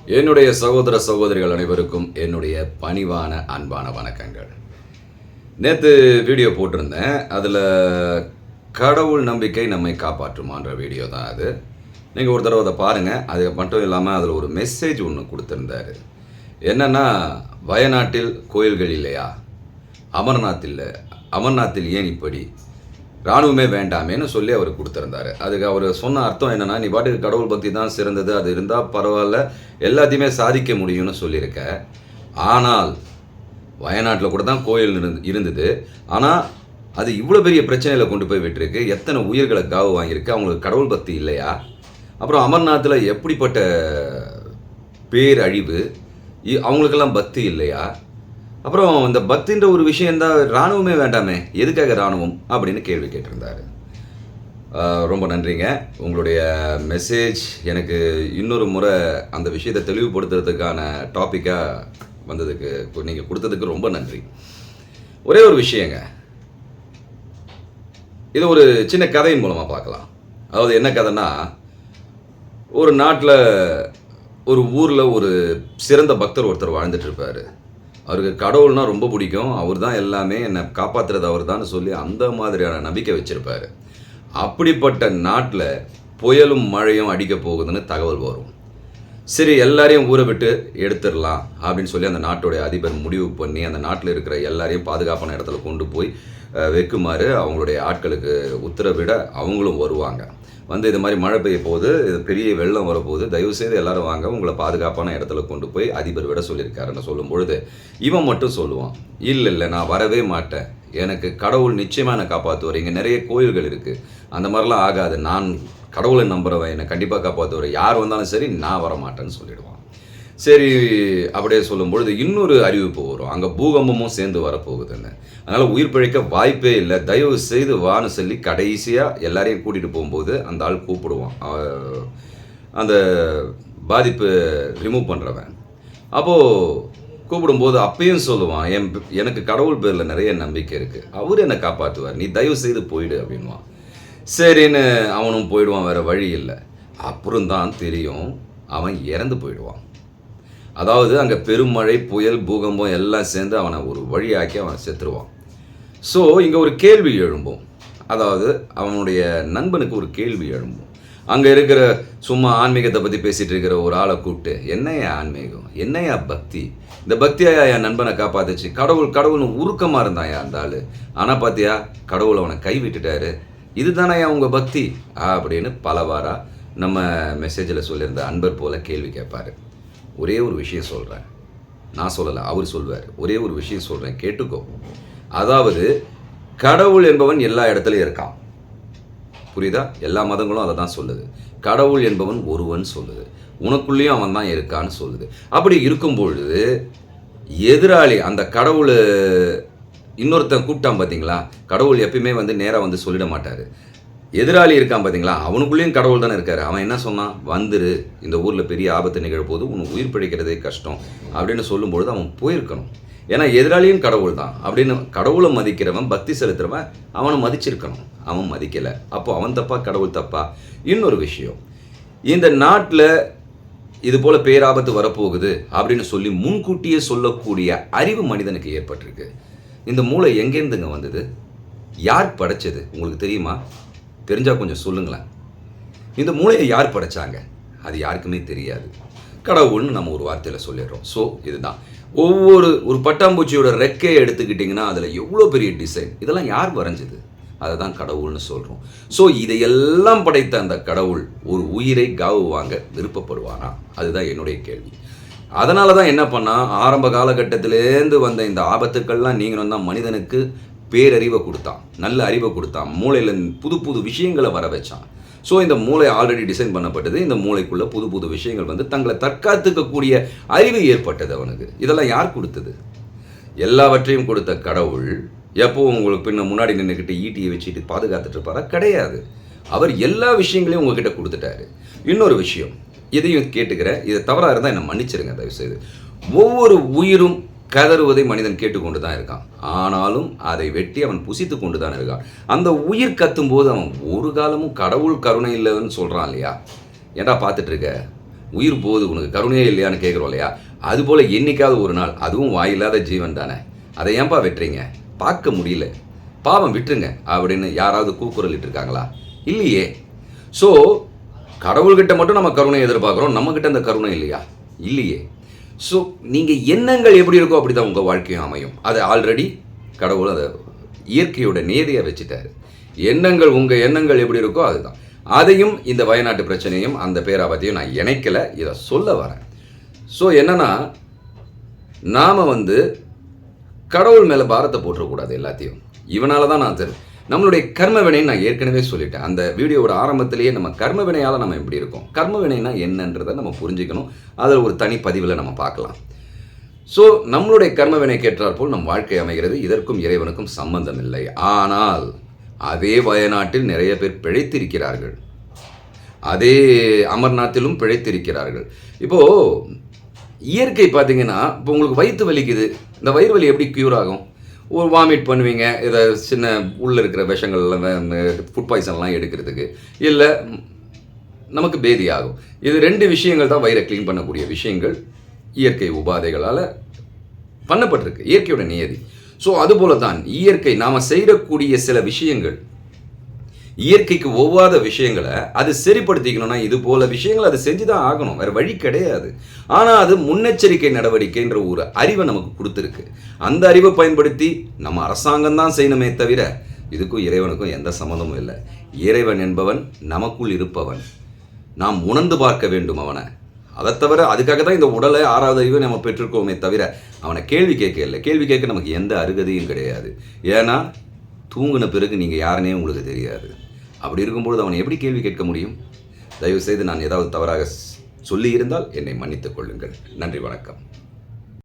என்னுடைய சகோதர சகோதரிகள் அனைவருக்கும் என்னுடைய பணிவான அன்பான வணக்கங்கள். நேற்று வீடியோ போட்டிருந்தேன். அதில் கடவுள் நம்பிக்கை நம்மை காப்பாற்றுமான்ற வீடியோ தான் அது. நீங்கள் ஒரு தடவை அதை பாருங்கள். அது மட்டும் இல்லாமல் அதில் ஒரு மெசேஜ் ஒன்று கொடுத்துருந்தாரு. என்னென்னா, வயநாட்டில் கோயில்கள் இல்லையா, அமர்நாத்தில் ஏன் இப்படி, இராணுவமே வேண்டாமேன்னு சொல்லி அவர் கொடுத்துருந்தாரு. அதுக்கு அவர் சொன்ன அர்த்தம் என்னென்னா, நீ பாட்டுக்கு கடவுள் பக்தி தான் சிறந்தது, அது இருந்தால் பரவாயில்ல, எல்லாத்தையுமே சாதிக்க முடியும்னு சொல்லியிருக்க. ஆனால் வயநாட்டில் கூட தான் கோயில் இருந்தது. ஆனால் அது இவ்வளோ பெரிய பிரச்சனையில் கொண்டு போய் விட்டுருக்கு. எத்தனை உயிர்களை காவு வாங்கியிருக்கு. அவங்களுக்கு கடவுள் பக்தி இல்லையா? அப்புறம் அமர்நாத்தில் எப்படிப்பட்ட பேரழிவு, அவங்களுக்கெல்லாம் பக்தி இல்லையா? அப்புறம் இந்த பக்தின்ற ஒரு விஷயந்தான், இராணுவமே வேண்டாமே, எதுக்காக இராணுவம் அப்படின்னு கேள்வி கேட்டிருந்தார். ரொம்ப நன்றிங்க. உங்களுடைய மெசேஜ் எனக்கு இன்னொரு முறை அந்த விஷயத்தை தெளிவுபடுத்துறதுக்கான டாப்பிக்காக வந்ததுக்கு, நீங்கள் கொடுத்ததுக்கு ரொம்ப நன்றி. ஒரே ஒரு விஷயங்க, இது ஒரு சின்ன கதையின் மூலமாக பார்க்கலாம். அதாவது என்ன கதைன்னா, ஒரு நாட்டில் ஒரு ஊரில் ஒரு சிறந்த பக்தர் ஒருத்தர் வாழ்ந்துட்டு இருப்பார். அவருக்கு கடவுள்னா ரொம்ப பிடிக்கும். அவர் தான் எல்லாமே, என்னை காப்பாற்றுறது அவர் தான் சொல்லி அந்த மாதிரியான நம்பிக்கை வச்சுருப்பார். அப்படிப்பட்ட நாட்டில் புயலும் மழையும் அடிக்க போகுதுன்னு தகவல் வரும். சரி, எல்லாரையும் ஊரை விட்டு எடுத்துடலாம் அப்படின்னு சொல்லி அந்த நாட்டுடைய அதிபர் முடிவு பண்ணி அந்த நாட்டில் இருக்கிற எல்லாரையும் பாதுகாப்பான இடத்துல கொண்டு போய் வைக்குமாறு அவங்களுடைய ஆட்களுக்கு உத்தரவிட அவங்களும் வருவாங்க. வந்து இது மாதிரி மழை பெய்ய போகுது, இது பெரிய வெள்ளம் வரப்போகுது, தயவுசெய்து எல்லாரும் வாங்க, உங்களை பாதுகாப்பான இடத்துல கொண்டு போய் அதிபர் விட சொல்லியிருக்காருன்னு சொல்லும் பொழுது இவன் மட்டும் சொல்லுவான், இல்லை நான் வரவே மாட்டேன், எனக்கு கடவுள் நிச்சயமாக என்னை காப்பாற்றுவார், இங்கே நிறைய கோயில்கள் இருக்குது, அந்த மாதிரிலாம் ஆகாது, நான் கடவுளை நம்புறவன், என்னை கண்டிப்பாக காப்பாற்றுவார், யார் வந்தாலும் சரி நான் வர மாட்டேன்னு சொல்லிடுவான். சரி, அப்படியே சொல்லும்பொழுது இன்னொரு அறிவிப்பு வரும், அங்கே பூகம்பமும் சேர்ந்து வரப்போகுதுன்னு, அதனால் உயிர் பிழைக்க வாய்ப்பே இல்லை, தயவு செய்து வான்னு சொல்லி கடைசியாக எல்லாரையும் கூட்டிகிட்டு போகும்போது அந்த ஆள் கூப்பிடுவான், அந்த பாதிப்பு ரிமூவ் பண்ணுறவன். அப்போது கூப்பிடும்போது அப்பயும் சொல்லுவான், எனக்கு கடவுள் பேரில் நிறைய நம்பிக்கை இருக்குது, அவர் என்னை காப்பாற்றுவார், நீ தயவு செய்து போயிடு அப்படின்வான். சரின்னு அவனும் போயிடுவான், வேறு வழி இல்லை. அப்புறம் தான் தெரியும், அவன் இறந்து போயிடுவான். அதாவது அங்கே பெருமழை, புயல், பூகம்பம் எல்லாம் சேர்ந்து அவனை ஒரு வழியாக்கி அவனை செத்துருவான். ஸோ இங்கே ஒரு கேள்வி எழும்பும், அதாவது அவனுடைய நண்பனுக்கு ஒரு கேள்வி எழும்பும். அங்கே இருக்கிற சும்மா ஆன்மீகத்தை பற்றி பேசிகிட்டு இருக்கிற ஒரு ஆளை கூப்பிட்டு, என்னையா ஆன்மீகம், என்னையா பக்தி, இந்த பக்தியா என் நண்பனை காப்பாத்துச்சு, கடவுள்னு உருக்கமாக இருந்தான் அந்த ஆள், ஆனால் பார்த்தியா கடவுள் அவனை கை விட்டுட்டாரு, இதுதானே உங்கள் பக்தி அப்படின்னு பலவாரா நம்ம மெசேஜில் சொல்லியிருந்த அன்பர் போல் கேள்வி கேட்பார். ஒரே ஒரு விஷயம் சொல்கிறேன், நான் சொல்லலை, அவர் சொல்வார். ஒரே ஒரு விஷயம் சொல்கிறேன், கேட்டுக்கோ. அதாவது கடவுள் என்பவன் எல்லா இடத்துலையும் இருக்கான், புரியுதா? எல்லா மதங்களும் அதை தான் சொல்லுது. கடவுள் என்பவன் ஒருவன் சொல்லுது, உனக்குள்ளேயும் அவன் தான் இருக்கான்னு சொல்லுது. அப்படி இருக்கும் பொழுது எதிராளி அந்த கடவுள் இன்னொருத்தன் கூப்பிட்டான் பார்த்தீங்களா, கடவுள் எப்பயுமே நேராக சொல்லிட மாட்டார். எதிராளி இருக்கான் பார்த்தீங்களா, அவனுக்குள்ளேயும் கடவுள் தானே இருக்காரு. அவன் என்ன சொன்னான், வந்துரு, இந்த ஊரில் பெரிய ஆபத்து நிகழ்போது உனக்கு உயிர் பிழைக்கிறதே கஷ்டம் அப்படின்னு சொல்லும்பொழுது அவன் போயிருக்கணும். ஏன்னா எதிராளியும் கடவுள் தான் அப்படின்னு கடவுளை மதிக்கிறவன், பக்தி செலுத்துறவன் அவனை மதிச்சிருக்கணும். அவன் மதிக்கலை, அப்போ அவன் தப்பா கடவுள் தப்பா? இன்னொரு விஷயம், இந்த நாட்டில் இது போல் பேராபத்து வரப்போகுது அப்படின்னு சொல்லி முன்கூட்டியே சொல்லக்கூடிய அறிவு மனிதனுக்கு ஏற்பட்டிருக்கு. இந்த மூளை எங்கேருந்துங்க வந்தது, யார் படைச்சது உங்களுக்கு தெரியுமா? தெரிஞ்சால் கொஞ்சம் சொல்லுங்களேன். இந்த மூளையை யார் படைச்சாங்க? அது யாருக்குமே தெரியாது. கடவுள்னு நம்ம ஒரு வார்த்தையில் சொல்லிடுறோம். ஸோ இதுதான், ஒரு பட்டாம்பூச்சியோட ரெக்கையை எடுத்துக்கிட்டிங்கன்னா அதில் எவ்வளோ பெரிய டிசைன், இதெல்லாம் யார் வரைஞ்சது? அதை தான் கடவுள்னு சொல்கிறோம். ஸோ இதையெல்லாம் படைத்த அந்த கடவுள் ஒரு உயிரை காவு வாங்க விருப்பப்படுவானா? அதுதான் என்னுடைய கேள்வி. அதனால தான் என்ன பண்ணால், ஆரம்ப காலகட்டத்திலேருந்து வந்த இந்த ஆபத்துக்கள்லாம் நீங்களும் தான் மனிதனுக்கு பேரறிவை கொடுத்தான், நல்ல அறிவை கொடுத்தான், மூளையில் புது புது விஷயங்களை வர வச்சான். ஸோ இந்த மூளை ஆல்ரெடி டிசைன் பண்ணப்பட்டது, இந்த மூளைக்குள்ளே புது புது விஷயங்கள் தங்களை தற்காத்துக்கக்கூடிய அறிவு ஏற்பட்டது அவனுக்கு. இதெல்லாம் யார் கொடுத்தது? எல்லாவற்றையும் கொடுத்த கடவுள் எப்போ உங்களுக்கு முன்னாடி நின்றுக்கிட்டு ஈட்டியை வச்சுட்டு பாதுகாத்துட்டு இருப்பாரா? கிடையாது. அவர் எல்லா விஷயங்களையும் உங்ககிட்ட கொடுத்துட்டாரு. இன்னொரு விஷயம், இதையும் கேட்டுக்கிறேன், இதை தவறாக இருந்தால் என்னை மன்னிச்சிருங்க தயவுசெய்து. ஒவ்வொரு உயிரும் கதறுவதை மனிதன் கேட்டுக்கொண்டு தான் இருக்கான், ஆனாலும் அதை வெட்டி அவன் புசித்து கொண்டு தான் இருக்கான். அந்த உயிர் கத்தும் போது அவன் ஒரு காலமும் கடவுள் கருணை இல்லைன்னு சொல்கிறான் இல்லையா? ஏன்டா பார்த்துட்டு இருக்க, உயிர் போகுது உனக்கு கருணையே இல்லையான்னு கேட்குறோம் இல்லையா, அதுபோல் என்னைக்காவது ஒரு நாள், அதுவும் வாயில்லாத ஜீவன் தானே, அதை ஏன்பா வெட்டுறீங்க, பார்க்க முடியல, பாவம் விட்டுருங்க அப்படின்னு யாராவது கூக்குரல் இட்டிருக்காங்களா? இல்லையே. ஸோ கடவுள்கிட்ட மட்டும் நம்ம கருணை எதிர்பார்க்குறோம், நம்மக்கிட்ட அந்த கருணை இல்லையா? இல்லையே. ஸோ நீங்கள் எண்ணங்கள் எப்படி இருக்கோ அப்படி தான் உங்கள் வாழ்க்கையும் அமையும். அதை ஆல்ரெடி கடவுள் அதை இயற்கையோட நேதியாக வச்சுட்டாரு. எண்ணங்கள், உங்கள் எண்ணங்கள் எப்படி இருக்கோ அதுதான். அதையும் இந்த வயநாட்டு பிரச்சனையும் அந்த பேராபத்தையும் நான் இணைக்கலை, இதை சொல்ல வரேன். ஸோ என்னென்னா, நாம் கடவுள் மேலே பாரத்தை போட்டுறக்கூடாது எல்லாத்தையும். இவனால தான் நான் நம்மளுடைய கர்ம வினைன்னு நான் ஏற்கனவே சொல்லிட்டேன். அந்த வீடியோவோட ஆரம்பத்திலேயே நம்ம கர்ம வினையால் நம்ம எப்படி இருக்கோம், கர்ம வினைனா என்னன்றதை நம்ம புரிஞ்சுக்கணும். அதில் ஒரு தனி பதிவில் நம்ம பார்க்கலாம். ஸோ நம்மளுடைய கர்ம வினை கேட்டாற்போல் நம் வாழ்க்கை அமைகிறது. இதற்கும் இறைவனுக்கும் சம்பந்தம் இல்லை. ஆனால் அதே வயநாட்டில் நிறைய பேர் பிழைத்திருக்கிறார்கள், அதே அமர்நாத்திலும் பிழைத்திருக்கிறார்கள். இப்போது இயற்கை பார்த்தீங்கன்னா, இப்போ உங்களுக்கு வயிற்று வலிக்குது, இந்த வயிறு வலி எப்படி க்யூர் ஆகும்? ஒரு வாமிட் பண்ணுவீங்க, இதை சின்ன உள்ளே இருக்கிற விஷங்கள்லாம், ஃபுட் பாய்சன்லாம் எடுக்கிறதுக்கு, இல்லை நமக்கு பேதி ஆகும். இது 2 விஷயங்கள் தான் வயிறை க்ளீன் பண்ணக்கூடிய விஷயங்கள், இயற்கை உபாதைகளால் பண்ணப்பட்டிருக்கு, இயற்கையோட நியதி. ஸோ அதுபோல தான் இயற்கை நாம் செய்யக்கூடிய சில விஷயங்கள், இயற்கைக்கு ஒவ்வாத விஷயங்களை அது சரிப்படுத்திக்கணும்னா இது போல விஷயங்களை அது செஞ்சு தான் ஆகணும், வேறு வழி கிடையாது. ஆனால் அது முன்னெச்சரிக்கை நடவடிக்கைன்ற ஒரு அறிவை நமக்கு கொடுத்துருக்கு. அந்த அறிவை பயன்படுத்தி நம்ம அரசாங்கம் தான் செய்யணுமே தவிர இதுக்கும் இறைவனுக்கும் எந்த சம்மந்தமும் இல்லை. இறைவன் என்பவன் நமக்குள் இருப்பவன், நாம் உணர்ந்து பார்க்க வேண்டும் அவனை. அதை தவிர அதுக்காக தான் இந்த உடலை 6வது அறிவை நம்ம பெற்றிருக்கோமே தவிர அவனை கேள்வி கேட்க இல்லை. கேள்வி கேட்க நமக்கு எந்த அருகதையும் கிடையாது. ஏன்னா தூங்கின பிறகு நீங்கள் யாருன்னே உங்களுக்கு தெரியாது. அப்படி இருக்கும்பொழுது அவனை எப்படி கேள்வி கேட்க முடியும்? தயவுசெய்து நான் ஏதாவது தவறாக சொல்லியிருந்தால் என்னை மன்னித்துக் கொள்ளுங்கள். நன்றி, வணக்கம்.